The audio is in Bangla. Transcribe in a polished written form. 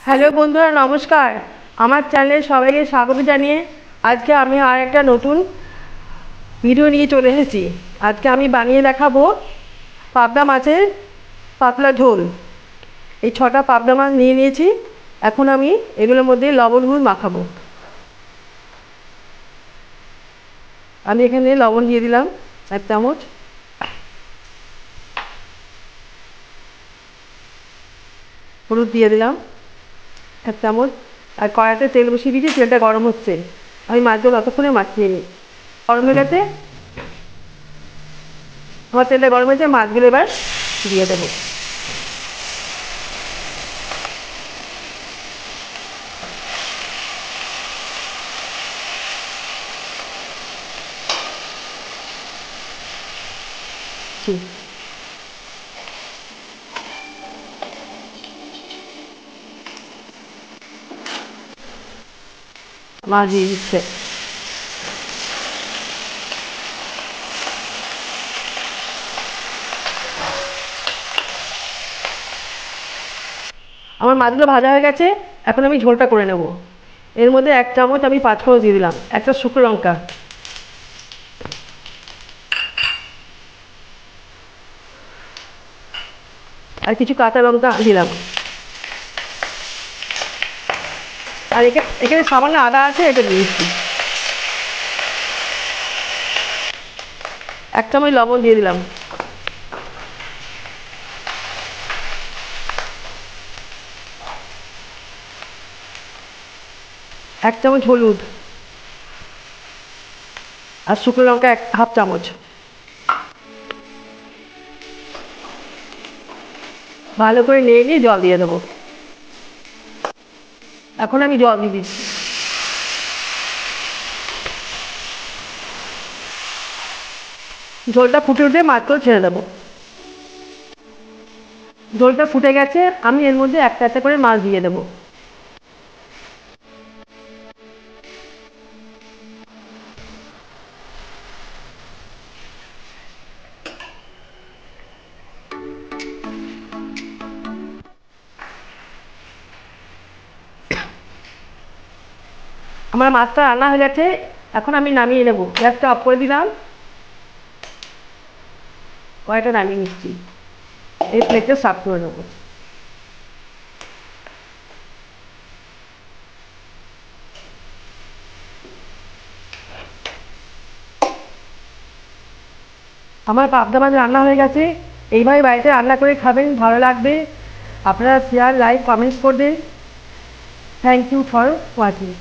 হ্যালো বন্ধুরা, নমস্কার। আমার চ্যানেলে সবাইকে স্বাগত জানিয়ে আজকে আমি আর একটা নতুন ভিডিও নিয়ে চলে এসেছি। আজকে আমি বানিয়ে দেখাবো পাবদা মাছের পাতলা ঝোল। এই 6টা পাবদা মাছ নিয়ে নিয়েছি। এখন আমি এগুলোর মধ্যে লবণ হলুদ মাখাবো। আমি এখানে লবণ দিয়ে দিলাম 1 চামচ, হলুদ দিয়ে দিলাম 1 চামচ, আর কড়াইতে তেল বসিয়ে দিয়েছি। তেলটা গরম হচ্ছে, আমি মাছগুলো অতক্ষণে মাখিয়ে নিই। গরম হয়ে গেছে, আমার তেলটা গরম হয়েছে, মাছগুলো এবার দিয়ে দেবো। মাছ দিয়ে দিচ্ছে। আমার মাছগুলো ভাজা হয়ে গেছে। এখন আমি ঝোলটা করে নেব। এর মধ্যে 1 চামচ আমি পাঁচফোড়ন দিয়ে দিলাম, একটা শুকনো লঙ্কা, আর কিছু কাঁচা লঙ্কা দিলাম। আর এখানে সামান্য আদা আছে, এটা দিয়েছি। 1 চামচ লবণ দিয়ে দিলাম। এক চামচ হলুদ, আর শুকনো লঙ্কা হাফ চামচ। ভালো করে নেড়ে নিয়ে জল দিয়ে দেবো। এখন আমি জল দিয়ে দিচ্ছি। ঝোলটা ফুটে উঠে মাছগুলো ছেড়ে দেবো। ঝোলটা ফুটে গেছে, আমি এর মধ্যে একটা একটা করে মাছ দিয়ে দেবো। আমার মাছটা রান্না হয়ে গেছে, এখন আমি নামিয়ে নেবো। গ্যাসটা অফ করে দিলাম, কড়াইটা নামিয়ে নিচ্ছি। এই প্লেটে সার্ভ করে নেবো। আমার পাবদা মাছ রান্না হয়ে গেছে। এইভাবে বাড়িতে রান্না করে খাবেন, ভালো লাগবে। আপনারা শেয়ার, লাইক, কমেন্টস করবেন। Thank you for watching.